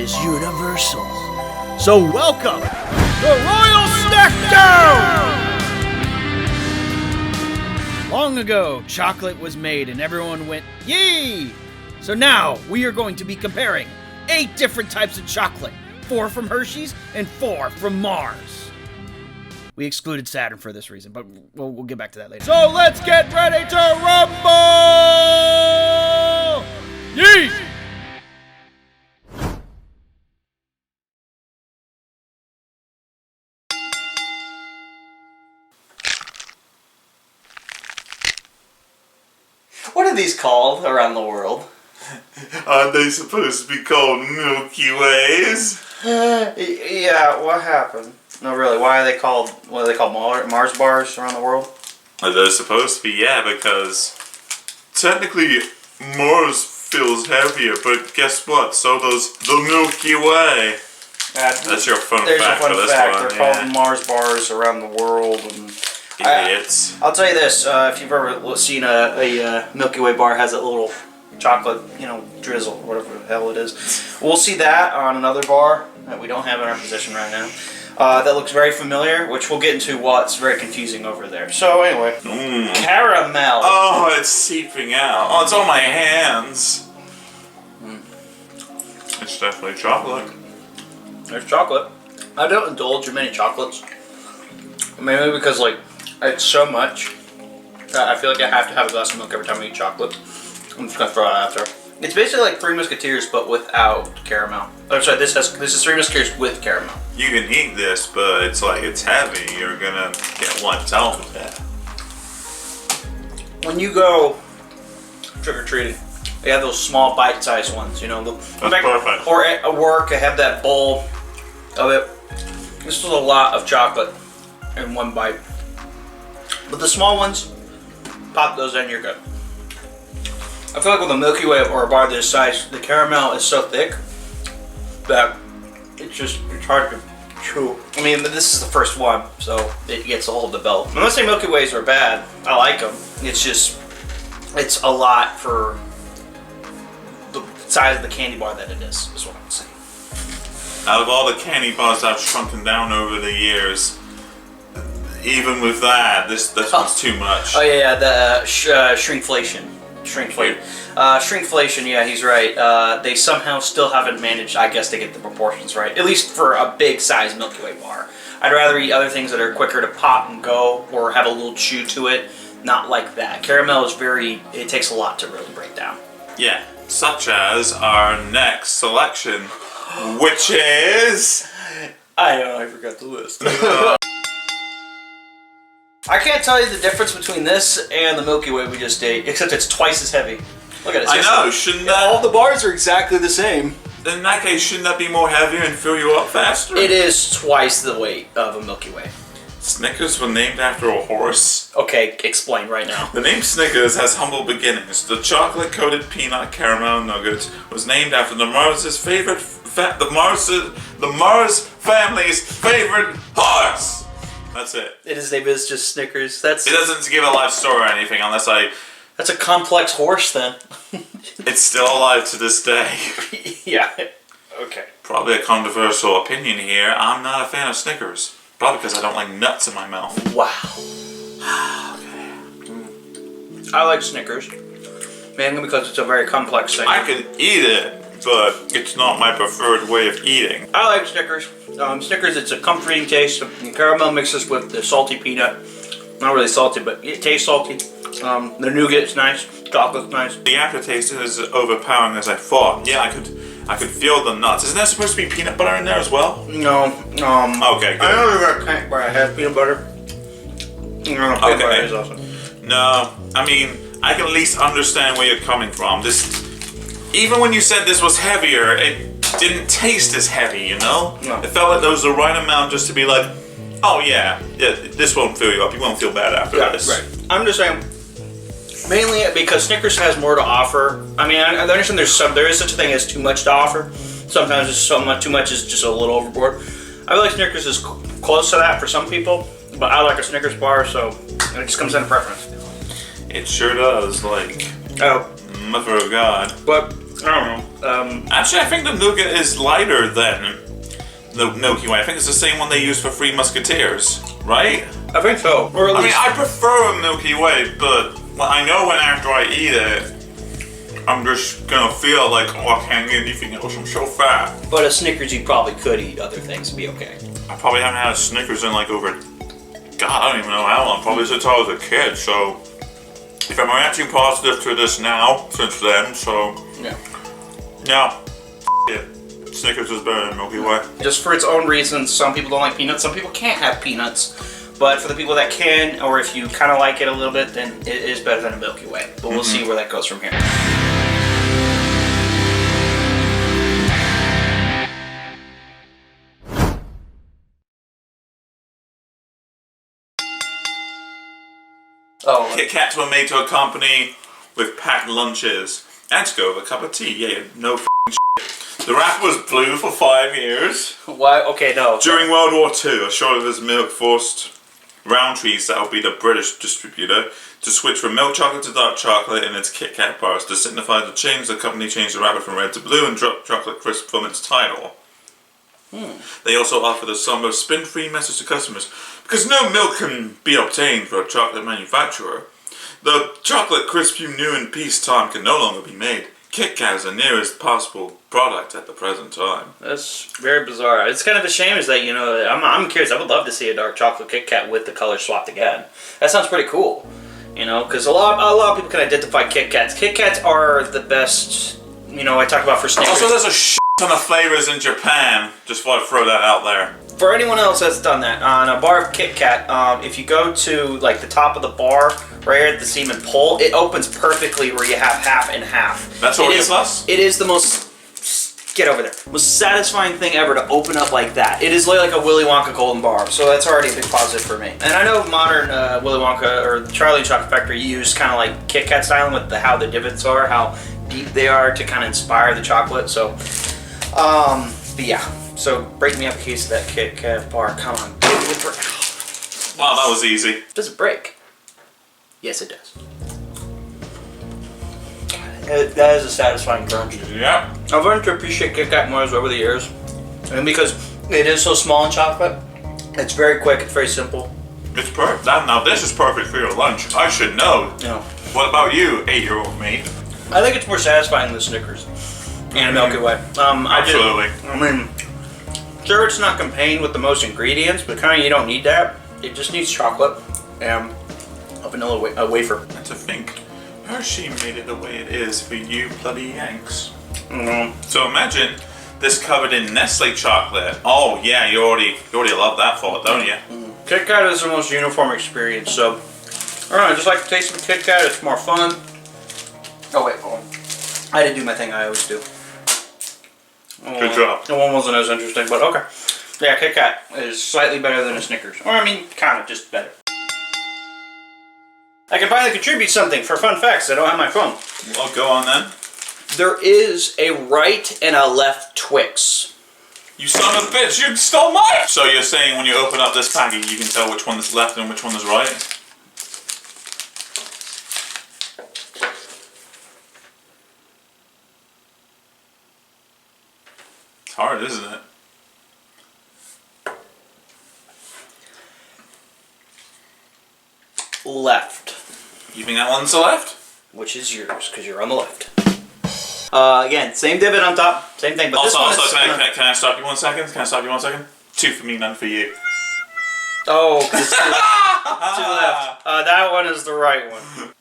is universal. So welcome to Royal Snackdown! Long ago, chocolate was made and everyone went, yee! So now, we are going to be comparing 8 different types of chocolate. 4 from Hershey's and 4 from Mars. We excluded Saturn for this reason, but we'll get back to that later. So let's get ready to rumble! Yee! What are these called around the world? Aren't they supposed to be called Milky Ways? Yeah, what happened? No, really, why are they called, what are they called, Mars bars around the world? Are they supposed to be? Yeah, because technically Mars feels heavier, but guess what? So does the Milky Way. That's your fun fact for this one. They're called Mars bars around the world. And idiots. I'll tell you this, if you've ever seen a Milky Way bar has that little chocolate, drizzle, whatever the hell it is. We'll see that on another bar that we don't have in our possession right now. That looks very familiar, which we'll get into what's very confusing over there. So anyway, caramel. Oh, it's seeping out. Oh, it's on my hands. It's definitely chocolate. There's chocolate. I don't indulge in many chocolates. Mainly because, it's so much. I feel like I have to have a glass of milk every time I eat chocolate. I'm just gonna throw it out there. It's basically like Three Musketeers, but without caramel. Oh, sorry, this is Three Musketeers with caramel. You can eat this, but it's heavy. You're gonna get one tone with that. When you go trick-or-treating, they have those small bite-sized ones, That's perfect. Or at work, I have that bowl of it. This is a lot of chocolate in one bite. But the small ones, pop those in, you're good. I feel like with a Milky Way or a bar this size, the caramel is so thick that it's hard to chew. I mean, this is the first one, so it gets a whole developed. I'm not saying Milky Ways are bad. I like them. It's just, it's a lot for the size of the candy bar that it is what I'm saying. Out of all the candy bars I've shrunken down over the years, even with that, this one's too much. Oh yeah, the shrinkflation. Shrinkflation, yeah, he's right. They somehow still haven't managed, I guess, to get the proportions right. At least for a big size Milky Way bar. I'd rather eat other things that are quicker to pop and go or have a little chew to it. Not like that. Caramel is it takes a lot to really break down. Yeah, such as our next selection, which is... I forgot the list. I can't tell you the difference between this and the Milky Way we just ate, except it's twice as heavy. Look at it. I know, shouldn't that... All the bars are exactly the same. In that case, shouldn't that be more heavier and fill you up faster? It is twice the weight of a Milky Way. Snickers were named after a horse. Okay, explain right now. The name Snickers has humble beginnings. The chocolate-coated peanut caramel nugget was named after the Mars family's favorite horse. That's it. His name is just Snickers. It doesn't give a live story or anything unless That's a complex horse then. It's still alive to this day. Yeah. Okay. Probably a controversial opinion here. I'm not a fan of Snickers. Probably because I don't like nuts in my mouth. Wow. Okay. I like Snickers. Mainly because it's a very complex thing. I can eat it, but it's not my preferred way of eating. I like Snickers. Snickers, it's a comforting taste. The caramel mixes with the salty peanut. Not really salty, but it tastes salty. The nougat's nice. Chocolate's nice. The aftertaste is as overpowering as I thought. Yeah, I could feel the nuts. Isn't that supposed to be peanut butter in there as well? No. Okay, good. I know there's a tank where I have peanut butter. Peanut butter is awesome. No, I mean, I can at least understand where you're coming from. Even when you said this was heavier, it didn't taste as heavy, No. It felt like there was the right amount just to be like, oh yeah, this won't fill you up. You won't feel bad after this. Right. I'm just saying, mainly because Snickers has more to offer. I mean, I understand there is such a thing as too much to offer. Sometimes it's so much, too much is just a little overboard. I feel like Snickers is close to that for some people, but I like a Snickers bar, so it just comes down to preference. It sure does, mother of God. But, I don't know. Actually, I think the nougat is lighter than the Milky Way. I think it's the same one they use for Three Musketeers, right? I think so. Or at I mean, least I prefer a Milky Way, but I know when after I eat it, I'm just gonna feel like, oh, I can't get anything else. I'm so fat. But a Snickers, you probably could eat other things and be okay. I probably haven't had a Snickers in like over, God, I don't even know how long. Probably since I was a kid. So if I'm reacting positive to this now, since then, so yeah, Snickers is better than Milky Way. Just for its own reasons. Some people don't like peanuts. Some people can't have peanuts. But for the people that can, or if you kind of like it a little bit, then it is better than a Milky Way. But we'll see where that goes from here. Oh, Kit Kats were made to accompany with packed lunches. And to go with a cup of tea. Yeah, no f***ing shit. The wrapper was blue for 5 years. why? Okay, no. During World War II, a shortage of milk forced Roundtree's, that would be the British distributor, to switch from milk chocolate to dark chocolate in its Kit Kat bars. To signify the change, the company changed the wrapper from red to blue and dropped chocolate crisp from its title. They also offered a somber spin-free message to customers. Because no milk can be obtained for a chocolate manufacturer, the chocolate crisp you knew in peacetime can no longer be made. Kit Kat is the nearest possible product at the present time. That's very bizarre. It's kind of a shame is that, you know, I'm curious. I would love to see a dark chocolate Kit Kat with the colors swapped again. That sounds pretty cool. You know, because a lot of people can identify Kit Kats. Kit Kats are the best, you know, I talk about for Snickers. Also, there's a shit ton of flavors in Japan. Just want to throw that out there. For anyone else that's done that, on a bar of Kit Kat, if you go to like the top of the bar, right here at the seam and pull, it opens perfectly where you have half and half. That's what it is the most, get over there, most satisfying thing ever to open up like that. It is like a Willy Wonka golden bar, so that's already a big positive for me. And I know modern Willy Wonka or the Charlie and Chocolate Factory use kind of like Kit Kat styling with how the divots are, how deep they are to kind of inspire the chocolate. So, but yeah. So break me up a case of that Kit Kat bar. Come on. Wow, that was easy. Does it break? Yes, it does. That is a satisfying crunch. Yeah. I've learned to appreciate Kit Kat more over the years. And because it is so small in chocolate, it's very quick, it's very simple. It's perfect. Now this is perfect for your lunch. I should know. Yeah. What about you, 8-year-old me? I think it's more satisfying than Snickers and Milky Way. Absolutely. I mean, sure, it's not contained with the most ingredients, but kind of you don't need that. It just needs chocolate and a vanilla wafer. And to think, Hershey made it the way it is for you bloody Yanks. So imagine this covered in Nestle chocolate. Oh yeah, you already love that thought, don't you? Kit Kat is the most uniform experience, so I don't know, I just like the taste of a Kit Kat. It's more fun. Oh wait, hold on. I didn't do my thing I always do. Good job. The one wasn't as interesting, but okay. Yeah, Kit Kat is slightly better than a Snickers. Or, I mean, kind of just better. I can finally contribute something for fun facts. I don't have my phone. Well, go on then. There is a right and a left Twix. You son of a bitch, you stole mine! So you're saying when you open up this package, you can tell which one is left and which one is right? It's hard, isn't it? Left. You think that one's the left? Which is yours, because you're on the left. Again, same divot on top, same thing, but Also, this one is... can I stop you 1 second? Can I stop you 1 second? 2 for me, none for you. Oh, it's two left. That one is the right one.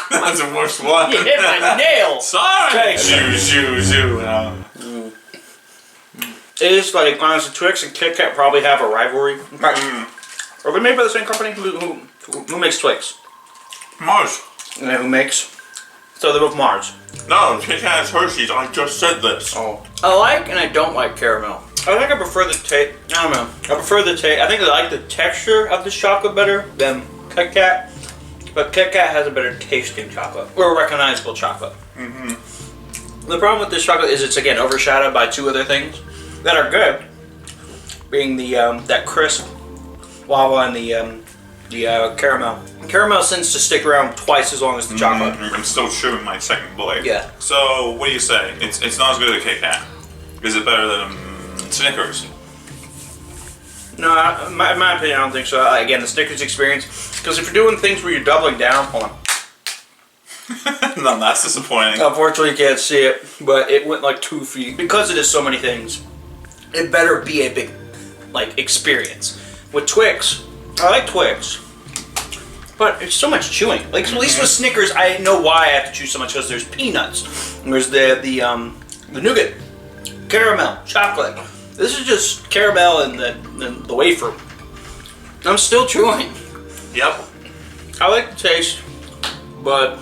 That's the worst one. You hit my nail! Sorry! Okay. Zoo. It is like, honestly, Twix and Kit Kat probably have a rivalry. Are they made by the same company? Who makes Twix? Mars. And then who makes? So they're both Mars. No, Kit Kat is Hershey's. I just said this. Oh. I like and I don't like caramel. I think I prefer the taste. I don't know. I prefer the taste. I think I like the texture of the chocolate better than Kit Kat. But Kit Kat has a better tasting chocolate. Or recognizable chocolate. The problem with this chocolate is it's, again, overshadowed by two other things that are good. Being the that crisp lava and the the caramel. Caramel tends to stick around twice as long as the chocolate. I'm still chewing my second bite. Yeah. So, what do you say? It's not as good as a Kit Kat. Is it better than Snickers? No, in my opinion, I don't think so. Again, the Snickers experience, because if you're doing things where you're doubling down, hold on. No, that's disappointing. Unfortunately, you can't see it, but it went like 2 feet. Because it is so many things, it better be a big, like, experience. With Twix, I like Twix, but it's so much chewing. Like, at least with Snickers, I know why I have to chew so much, because there's peanuts, there's the nougat, caramel, chocolate. This is just caramel and the wafer. I'm still chewing. Yep. I like the taste, but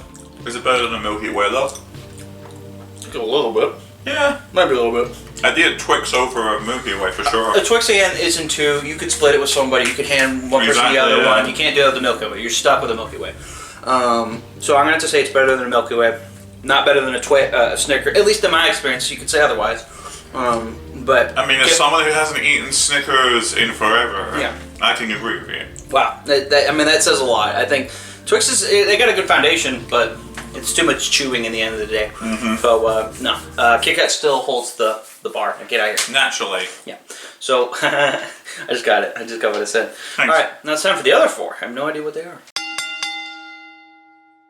Is it better than a Milky Way though? a little bit. Yeah. Maybe a little bit. I did Twix over a Milky Way for sure. The Twix again isn't two. You could split it with somebody. You could hand one person the other one. You can't do it with the Milky Way. You're stuck with the Milky Way. So I'm gonna have to say it's better than a Milky Way. Not better than a Snicker. At least in my experience, you could say otherwise. But I mean, as someone who hasn't eaten Snickers in forever, Yeah. I can agree with you. wow, that says a lot. I think Twix they got a good foundation, but it's too much chewing in the end of the day. So no, Kit Kat still holds the bar. Get out of here. Naturally. Yeah. So I just got it. I just got what I said. Thanks. All right, now it's time for the other four. I have no idea what they are.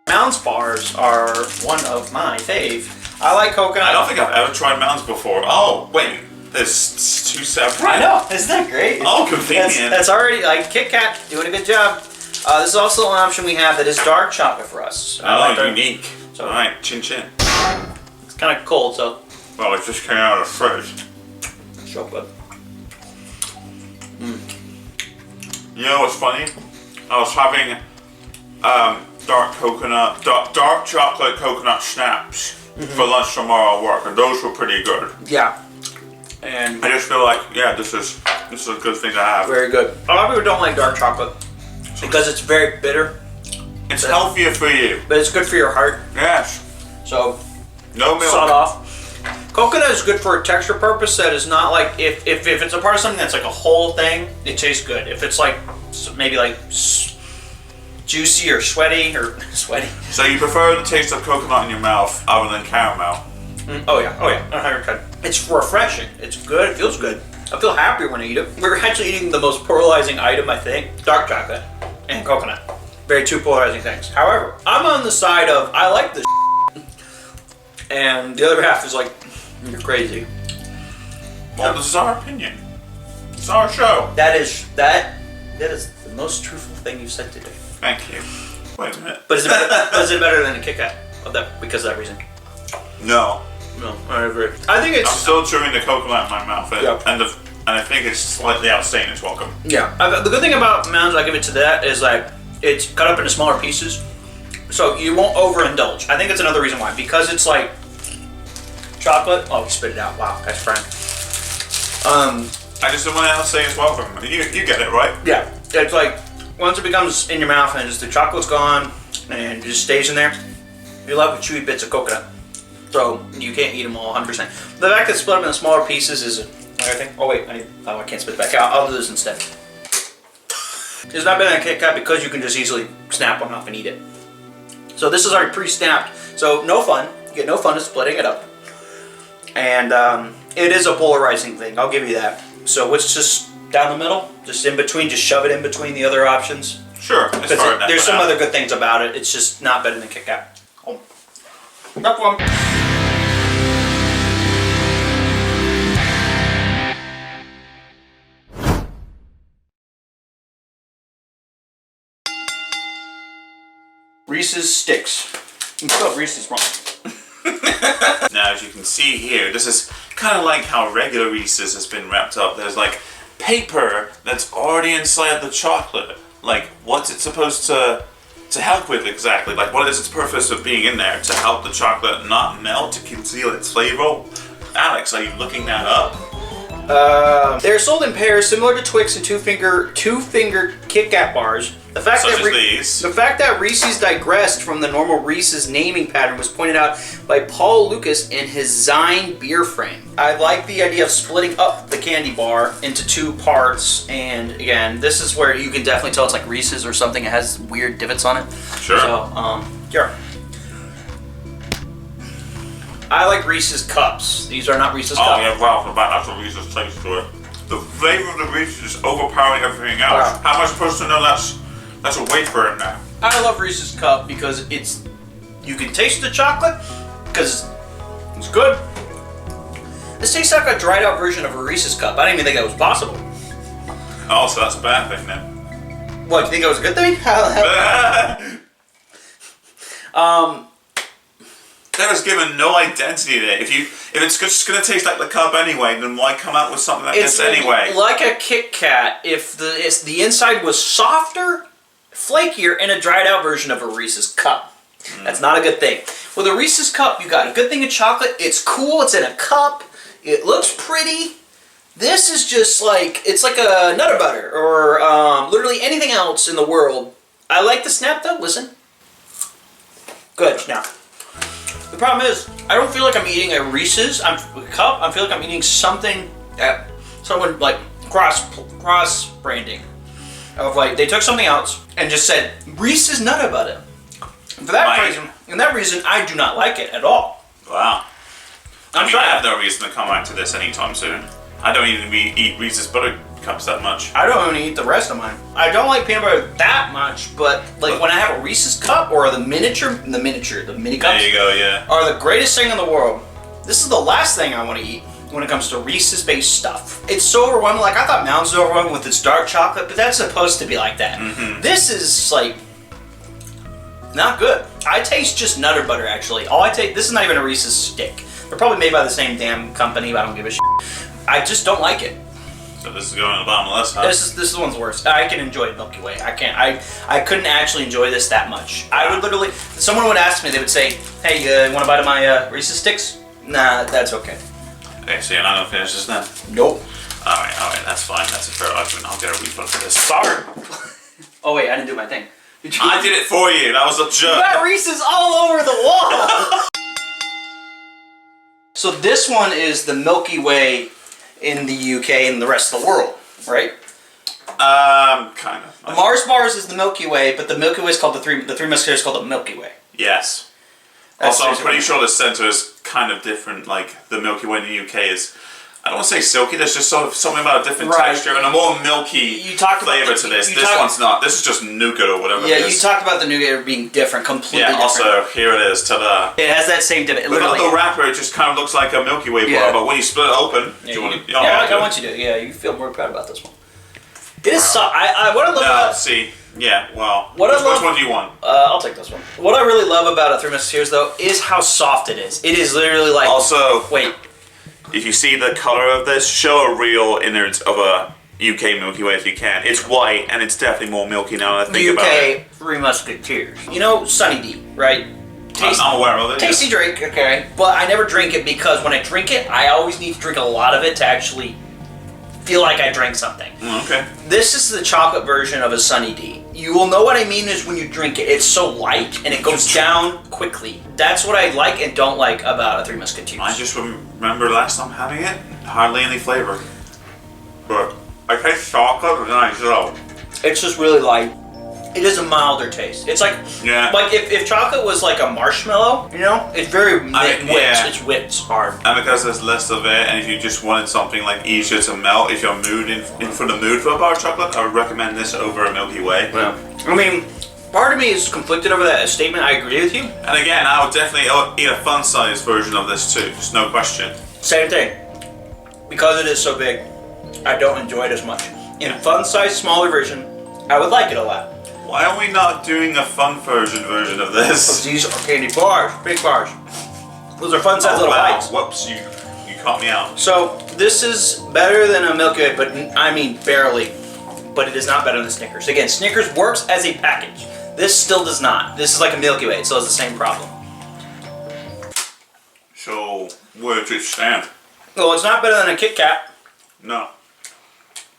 Mounds bars are one of my fave. I like coconut. I don't think I've ever tried Mounds before. Oh, wait. There's two separate. I know. Isn't that great? Oh, convenient. That's already like Kit Kat doing a good job. This is also an option we have that is dark chocolate for us. Oh, unique. So- All right, chin chin. It's kind of cold, so Well, it just came out of the fridge. so good. You know what's funny? I was having dark chocolate coconut snaps for lunch tomorrow at work, and those were pretty good. Yeah. And I just feel like, yeah, this is a good thing to have. very good. A lot of people don't like dark chocolate because it's very bitter, It's healthier for you. but it's good for your heart. Yes. So No milk. sawed off. Coconut is good for a texture purpose. That is not like if it's a part of something that's like a whole thing, it tastes good. If it's like maybe like juicy or sweaty or sweaty. So you prefer the taste of coconut in your mouth other than caramel? Oh yeah, 100%. It's refreshing. It's good. It feels good. I feel happier when I eat it. We're actually eating the most polarizing item, I think. Dark chocolate and coconut. Very two polarizing things. However, I'm on the side of I like this and the other half is like, you're crazy. Well, this is our opinion. It's our show. That is the most truthful thing you've said today. Thank you. Wait a minute. But is it better than a Kit Kat? Because of that reason? No. No, I agree. I think I'm it's still chewing the coconut in my mouth, Yeah. and I think it's slightly outstaying its welcome. yeah. The good thing about Mounds, I give it to that, is like it's cut up into smaller pieces, so you won't overindulge. I think that's another reason why, because it's like chocolate. Oh, you spit it out. Wow, that's fine. I just don't want to say it's welcome. You get it, right? Yeah, it's like once it becomes in your mouth and just the chocolate's gone and it just stays in there, you're left with chewy bits of coconut. So you can't eat them all 100%. The fact that it's split up into smaller pieces is another thing. Oh wait, I can't spit it back out. I'll do this instead. It's not better than a Kit Kat because you can just easily snap one off and eat it. So this is already pre-snapped. So no fun. You get no fun in splitting it up. And it is a polarizing thing. I'll give you that. So it's just down the middle, just in between. Just shove it in between the other options. Sure. There's some other good things about it. It's just not better than Kit Kat. Oh. That one. Reese's Sticks. You spelled Reese's wrong. Now, as you can see here, this is kind of like how regular Reese's has been wrapped up. There's like paper that's already inside the chocolate. Like, what's it supposed to help with exactly? Like, what is its purpose of being in there? To help the chocolate not melt, to conceal its flavor? Alex, are you looking that up? They're sold in pairs similar to Twix and two-finger Kit Kat bars. The fact that Reese's digressed from the normal Reese's naming pattern was pointed out by Paul Lucas in his Zine beer frame. I like the idea of splitting up the candy bar into two parts, and again, this is where you can definitely tell it's like Reese's or something. It has weird divots on it. Sure. So, here. I like Reese's cups. These are not Reese's cups. Oh yeah, wow, that's what Reese's tastes to it. The flavor of the Reese's is overpowering everything else. Wow. How am I supposed to know that's a weight for it now? I love Reese's cup because you can taste the chocolate because it's good. This tastes like a dried out version of a Reese's cup. I didn't even think that was possible. Oh, so that's a bad thing then. What, do you think that was a good thing? That was given no identity there. If it's just gonna taste like the cup anyway, then why come out with something like this anyway? Like a Kit Kat, if the inside was softer, flakier, and a dried out version of a Reese's cup. That's not a good thing. With a Reese's cup, you got a good thing of chocolate. It's cool. It's in a cup. It looks pretty. This is just like, it's like a Nutter Butter or literally anything else in the world. I like the snap though. Listen. Good. Now, the problem is, I don't feel like I'm eating a Reese's cup. I feel like I'm eating something that someone like cross branding. Of like, they took something else and just said Reese's Nutter Butter. For that reason, I do not like it at all. Wow. I have no reason to come back to this anytime soon. I don't even eat Reese's Buttercups that much. I don't even eat the rest of mine. I don't like peanut butter that much, but like when I have a Reese's cup or the mini cups. There you go, yeah. Are the greatest thing in the world. This is the last thing I want to eat when it comes to Reese's based stuff. It's so overwhelming. Like I thought Mounds was overwhelming with its dark chocolate, but that's supposed to be like that. Mm-hmm. This is like not good. I taste just Nutter Butter actually. This is not even a Reese's stick. They're probably made by the same damn company, but I don't give a shit. I just don't like it. So this is going on the bottom list, huh? This is the one's worst. I can enjoy Milky Way. I can't. I couldn't actually enjoy this that much. I would literally. Someone would ask me. They would say, "Hey, you want to bite of my Reese's sticks?" Nah, that's okay. Okay, so you're not gonna finish this then? Nope. All right, that's fine. That's a fair argument. I'll get a refund for this. Sorry. Oh wait, I didn't do my thing. I did it for you. That was a joke. You got Reese's all over the wall. So this one is the Milky Way in the UK and the rest of the world, right? Kind of. The Mars bars is the Milky Way, but the Milky Way is called the Three Musketeers called the Milky Way. Yes. That's also, I'm pretty sure the center is kind of different. Like the Milky Way in the UK is, I don't want to say silky. There's just sort of something about a different texture and a more milky flavor to this. This one's not. This is just nougat or whatever. Yeah, it is. you talked about the nougat being different, completely different. Also here it is. Ta-da! It has that same divot. Without the wrapper, it just kind of looks like a Milky Way bar. But when you split it open, I want you to. Yeah, you feel more proud about this one. It is soft. What I love about. See. Yeah, well, which one do you want? I'll take this one. What I really love about a Three Musketeers, though, is how soft it is. It is literally like... Also, wait. If you see the color of this, show a real image of a UK Milky Way if you can. It's white, and it's definitely more milky now that I think about it. UK Three Musketeers. You know Sunny D, right? I'm aware of it. Tasty drink, okay. But I never drink it because when I drink it, I always need to drink a lot of it to actually feel like I drank something. Okay. This is the chocolate version of a Sunny D. You will know what I mean is when you drink it, it's so light and it goes down quickly. That's what I like and don't like about a Three Musketeers. I just remember last time having it, hardly any flavor. But I taste chocolate and I so. It's just really light. It is a milder taste. It's like, like if chocolate was like a marshmallow, you know, it's very whipped. It's whipped hard. And because there's less of it, and if you just wanted something like easier to melt, if you're in for the mood for a bar of chocolate, I would recommend this over a Milky Way. Yeah. I mean, part of me is conflicted over that statement. I agree with you. And again, I would definitely eat a fun-sized version of this too. Just no question. Same thing. Because it is so big, I don't enjoy it as much. In a fun-sized, smaller version, I would like it a lot. Why are we not doing a fun version of this? These are candy bars, big bars. Those are fun-sized little bites. Whoops, you caught me out. So this is better than a Milky Way, but I mean barely. But it is not better than Snickers. Again, Snickers works as a package. This still does not. This is like a Milky Way. It still has the same problem. So where does it stand? Well, it's not better than a Kit Kat. No.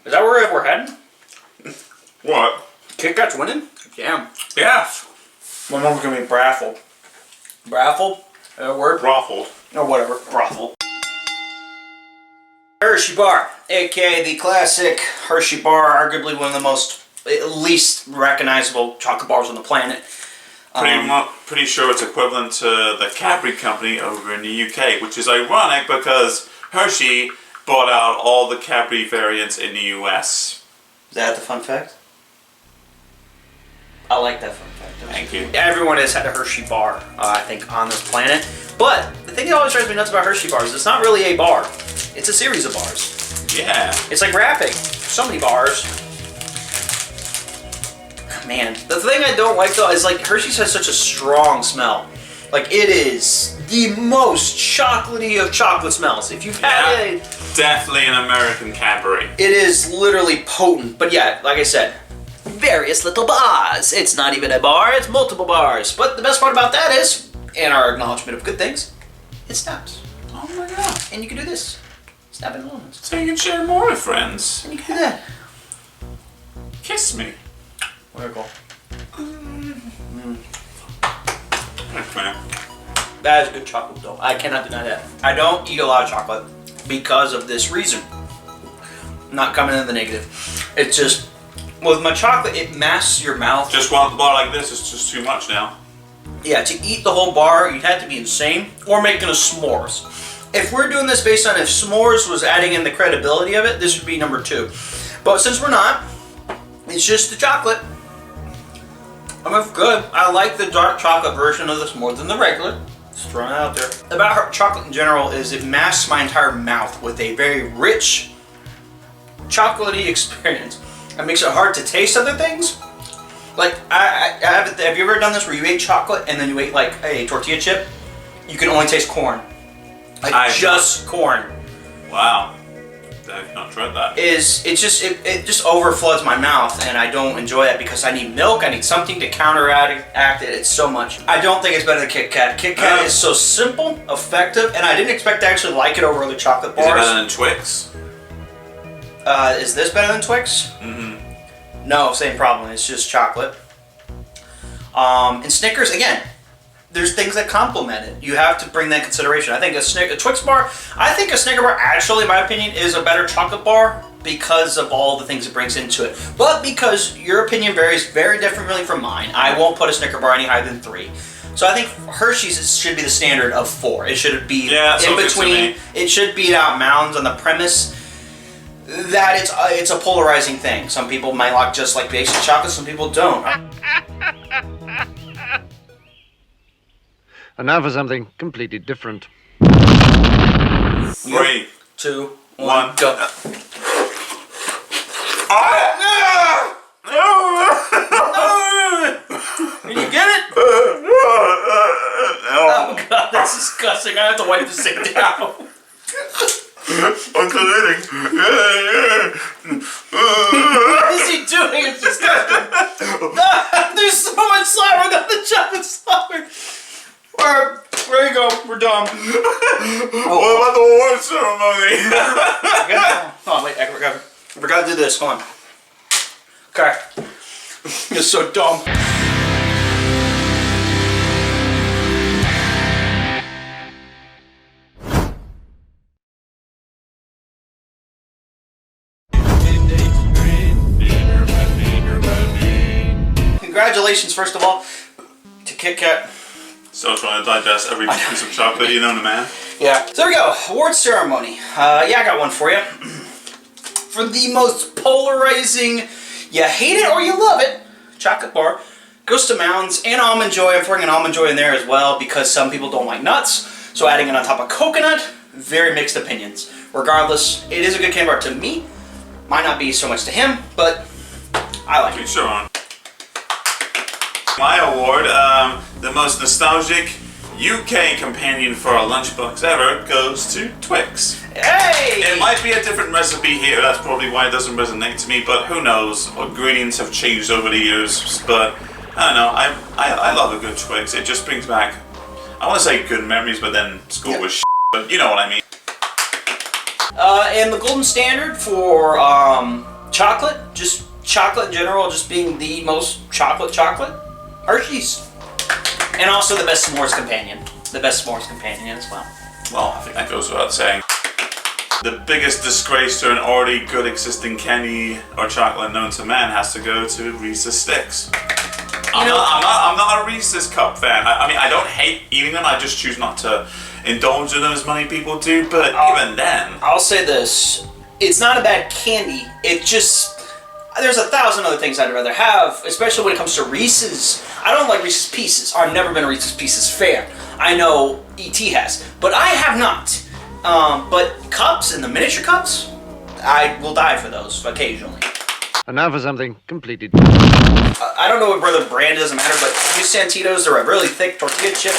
Is that where we're heading? What? Kit Kat's winning? Damn. Yes. My mom's gonna be baffled. Baffled? Word? Brothel. Or whatever. Brothel. Hershey bar, aka the classic Hershey bar, arguably one of the most, least recognizable chocolate bars on the planet. Pretty sure it's equivalent to the Cadbury Company over in the UK, which is ironic because Hershey bought out all the Cadbury variants in the US. Is that the fun fact? I like that fun fact. Thank you. Everyone has had a Hershey bar, I think, on this planet. But the thing that always drives me nuts about Hershey bars is it's not really a bar. It's a series of bars. Yeah. It's like wrapping. So many bars. Man, the thing I don't like though is like Hershey's has such a strong smell. Like it is the most chocolatey of chocolate smells. If you've had it, definitely an American Cadbury. it is literally potent. But yeah, like I said, various little bars. It's not even a bar, it's multiple bars. But the best part about that is, in our acknowledgement of good things, it snaps. Oh my god. And you can do this. Snap in moments. So you can share more with friends. And you can do that. Kiss me. Wonderful. Okay. That is good chocolate though. I cannot deny that. I don't eat a lot of chocolate because of this reason. I'm not coming in the negative. It's just, with my chocolate, it masks your mouth. Just one bar like this is just too much now. Yeah, to eat the whole bar, you'd have to be insane, or making a s'mores. If we're doing this based on if s'mores was adding in the credibility of it, this would be number 2. But since we're not, it's just the chocolate. I'm good. I like the dark chocolate version of this more than the regular. Just throwing it out there. About chocolate in general is it masks my entire mouth with a very rich, chocolatey experience. It makes it hard to taste other things. Like, have you ever done this where you ate chocolate and then you ate like a tortilla chip? You can only taste corn. Like just corn. Wow. I've not tried that. It just overfloods my mouth and I don't enjoy that because I need milk, I need something to counteract it. It's so much. I don't think it's better than Kit Kat. Kit Kat is so simple, effective, and I didn't expect to actually like it over other chocolate bars. Is it better than Twix? Is this better than Twix? Mm-hmm. No, same problem. It's just chocolate. And Snickers, again, there's things that complement it. You have to bring that consideration. I think a Twix bar, I think a Snicker bar actually, in my opinion, is a better chocolate bar because of all the things it brings into it. But because your opinion varies very differently from mine, I won't put a Snicker bar any higher than 3. So I think Hershey's should be the standard of 4. It should be in between. It should beat out Mounds on the premise that it's a polarizing thing. Some people might like just like basic chocolate, some people don't. And now for something completely different. 3, 2, 1, 1, go. Did you get it? Oh god, that's disgusting. I have to wipe this thing down. I'm colluding. What is he doing? It's disgusting. There's so much slime on the chocolate slobber. There you go. We're done. What about the award ceremony? Oh wait, I forgot to do this. Hold on. Okay. You're so dumb. Congratulations, first of all, to Kit Kat. Still trying to digest every piece of chocolate, you know the man. Yeah. So there we go. Award ceremony. Yeah, I got one for you. For the most polarizing, you hate it or you love it, chocolate bar, goes to Mounds and Almond Joy. I'm throwing an Almond Joy in there as well because some people don't like nuts. So adding it on top of coconut, very mixed opinions. Regardless, it is a good candy bar to me. Might not be so much to him, but I like it. Sure on. My award, the most nostalgic UK companion for a lunchbox ever, goes to Twix. Hey! It might be a different recipe here, that's probably why it doesn't resonate to me, but who knows, ingredients have changed over the years, but I don't know, I love a good Twix. It just brings back, I want to say good memories, but then school was but you know what I mean. And the golden standard for chocolate, just chocolate in general, just being the most chocolate, Hershey's. And also the best s'mores companion. The best s'mores companion as well. Well, I think that goes without saying. The biggest disgrace to an already good existing candy or chocolate known to man has to go to Reese's Sticks. I'm not a Reese's Cup fan. I mean, I don't hate eating them. I just choose not to indulge in them as many people do. But even then, I'll say this: it's not a bad candy. It just there's 1,000 other things I'd rather have, especially when it comes to Reese's. I don't like Reese's Pieces. I've never been a Reese's Pieces fan. I know E.T. has, but I have not. But cups and the miniature cups, I will die for those occasionally. And now for something completely different. I don't know whether the brand doesn't matter, but these Santitos are a really thick tortilla chip.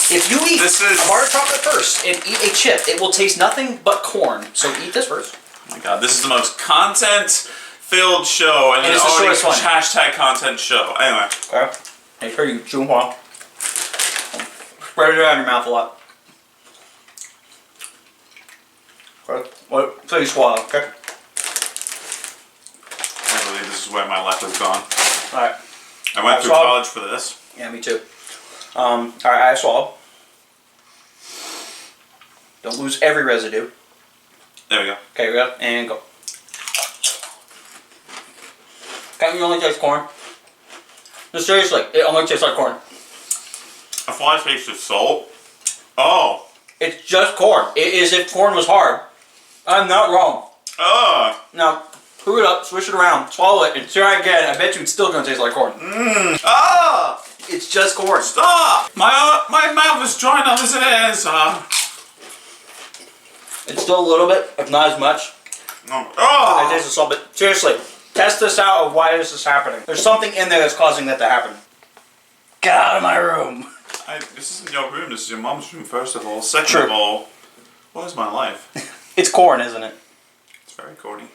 If you eat a bar of chocolate first and eat a chip, it will taste nothing but corn. So eat this first. Oh my god, this is the most content-filled show, and it's already a hashtag content show. Anyway. Okay. Make sure you chew them well. Spread it around your mouth a lot. Okay. What? So you swallow, okay? I believe this is where my life has gone. Alright. I went through college for this. Yeah, me too. Alright, I swallow. Don't lose every residue. There we go. Okay, we go. And go. Can't you only taste corn? Just seriously, it only tastes like corn. I thought I tasted salt. Oh. It's just corn. It is if corn was hard. I'm not wrong. Now, screw it up, switch it around, swallow it, and try again. I bet you it's still gonna taste like corn. It's just corn. Stop! My mouth is drying up as it is. It's still a little bit, if not as much. I taste the salt, but seriously, test this out of why this is happening. There's something in there that's causing that to happen. Get out of my room. This isn't your room, this is your mom's room, first of all. Second of all, what is my life? It's corn, isn't it? It's very corny.